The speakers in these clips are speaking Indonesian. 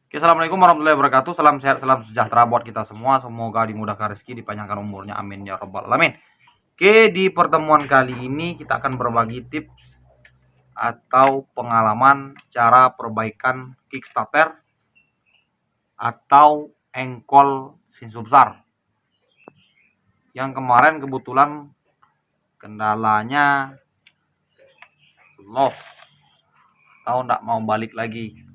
Oke, assalamualaikum warahmatullahi wabarakatuh. Salam sehat, salam sejahtera buat kita semua. Semoga dimudahkan rezeki, dipanjangkan umurnya. Amin ya robbal alamin. Oke, di pertemuan kali ini kita akan berbagi tips atau pengalaman cara perbaikan Kickstarter atau engkol Sinsubsar. Yang kemarin kebetulan kendalanya lost, tahu nggak mau balik lagi.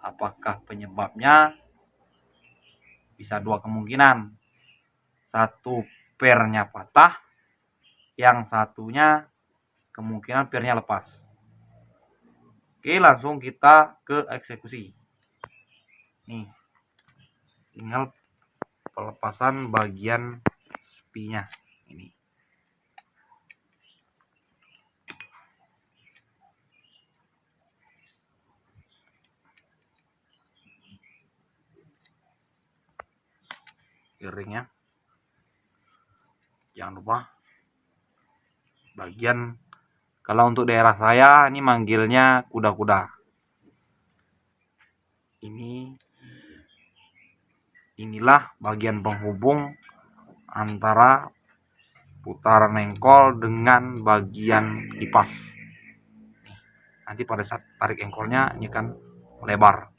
Apakah penyebabnya? Bisa dua kemungkinan. Satu, pernya patah, yang satunya kemungkinan pernya lepas. Oke, langsung kita ke eksekusi. Nih, tinggal pelepasan bagian spinya ini. Ringnya jangan lupa bagian, kalau untuk daerah saya ini manggilnya kuda-kuda. Inilah bagian penghubung antara putaran engkol dengan bagian kipas. Nanti pada saat tarik engkolnya ini kan melebar,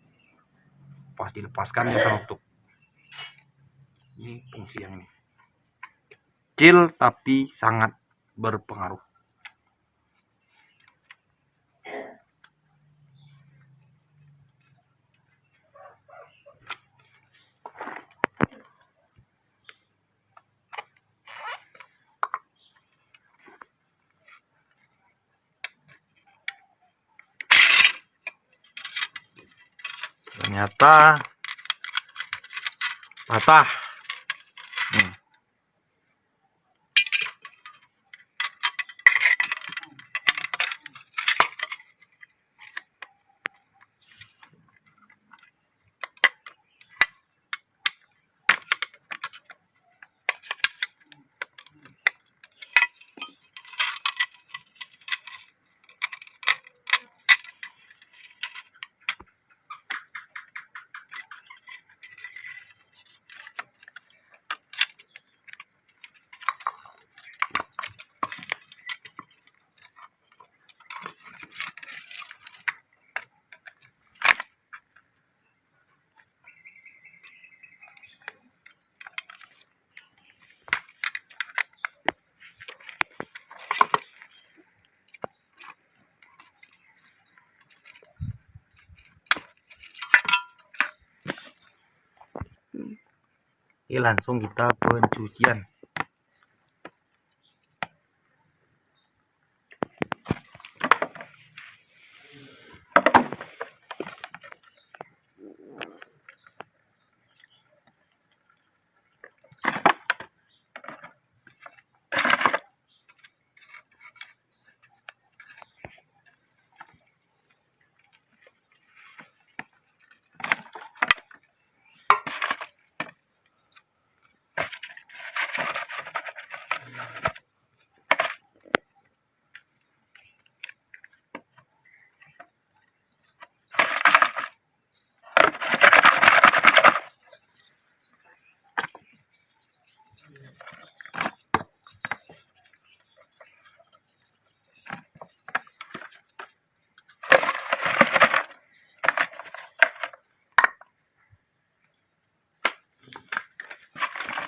pas dilepaskan ini akan nutup. Ini fungsi yang ini kecil tapi sangat berpengaruh. Ternyata patah. Ini langsung kita pencucian.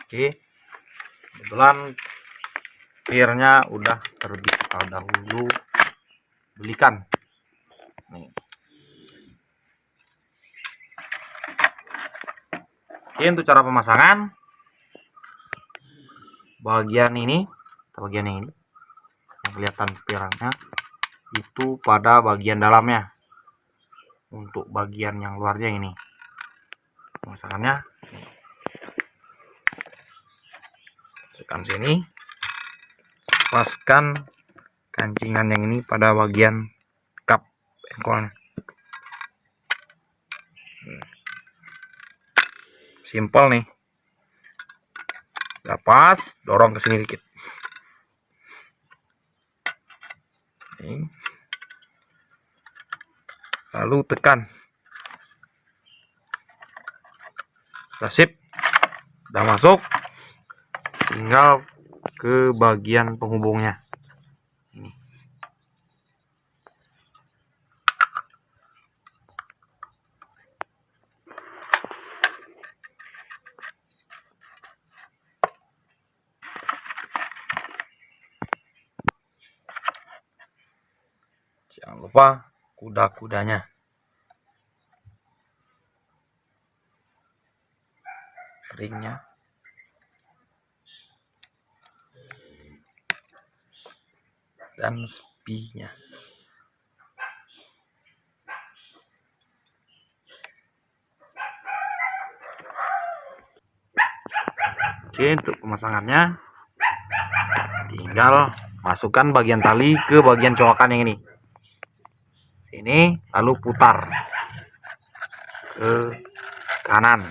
Oke, kebetulan pirnya udah terbit dahulu belikan. Nih. Oke, untuk cara pemasangan bagian ini yang kelihatan pirnya itu pada bagian dalamnya. Untuk bagian yang luarnya ini pemasangannya, tekan sini, lepaskan kancingan yang ini pada bagian kap engkolnya. Simpel nih, lepas, dorong ke sini dikit. Lalu tekan Udah sip, udah masuk, tinggal ke bagian penghubungnya ini. Jangan lupa kuda-kudanya. Ringnya. Dan spinya. Oke, untuk pemasangannya tinggal masukkan bagian tali ke bagian colokan yang ini. Sini, lalu putar ke kanan.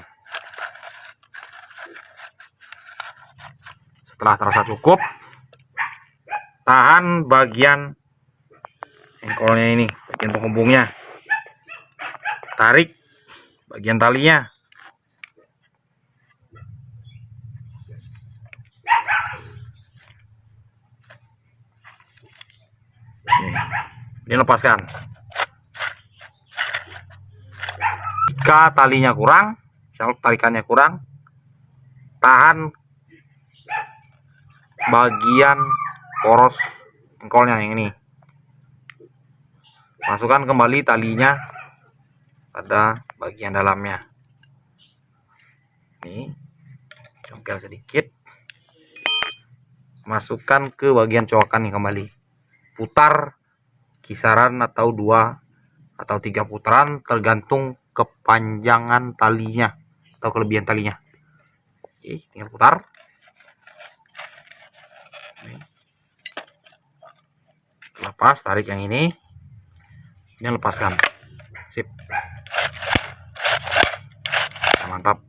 Setelah terasa cukup, tahan bagian engkolnya ini, bagian penghubungnya. Tarik bagian talinya. Ini lepaskan. Jika talinya kurang, tarikannya kurang, tahan bagian poros engkolnya yang ini. Masukkan kembali talinya pada bagian dalamnya. Ini congkel sedikit. Masukkan ke bagian colokan yang kembali. Putar kisaran atau 2 atau 3 putaran tergantung kepanjangan talinya atau kelebihan talinya. Oke, tinggal putar. Lepas, tarik yang ini lepaskan. Sip. Nah, mantap.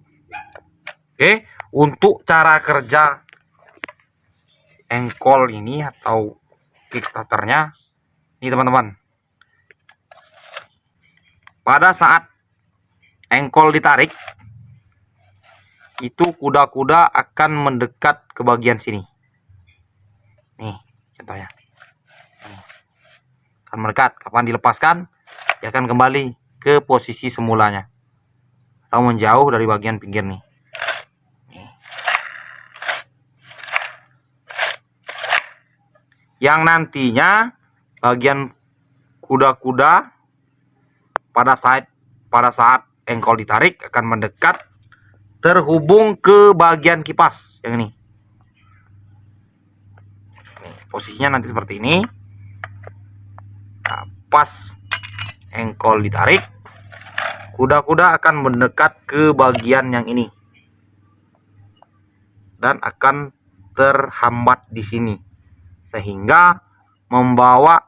Oke, untuk cara kerja engkol ini atau kickstarternya ini teman-teman. Pada saat engkol ditarik, itu kuda-kuda akan mendekat ke bagian sini. Nih, contohnya. Akan mendekat. Kapan dilepaskan, dia akan kembali ke posisi semulanya. Atau menjauh dari bagian pinggir nih. Yang nantinya bagian kuda-kuda pada saat engkol ditarik akan mendekat terhubung ke bagian kipas yang ini. Posisinya nanti seperti ini. Nah, pas engkol ditarik, kuda-kuda akan mendekat ke bagian yang ini dan akan terhambat di sini sehingga membawa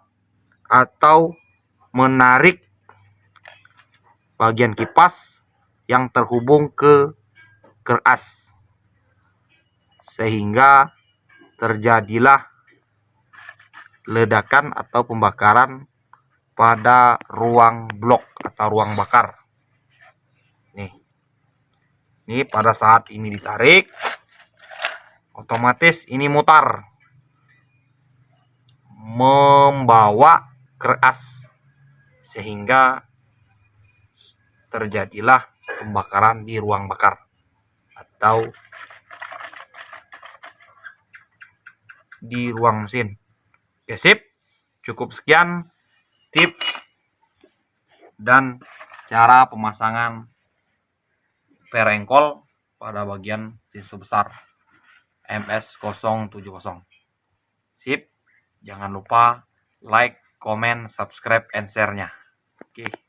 atau menarik bagian kipas yang terhubung ke as sehingga terjadilah ledakan atau pembakaran pada ruang blok atau ruang bakar. Ini pada saat ini ditarik, otomatis ini mutar membawa keras sehingga terjadilah pembakaran di ruang bakar atau di ruang mesin. Oke, sip. Cukup sekian tips dan cara pemasangan perengkol pada bagian tinsu besar MS070. Sip. Jangan lupa like, comment, subscribe, and share-nya. Oke.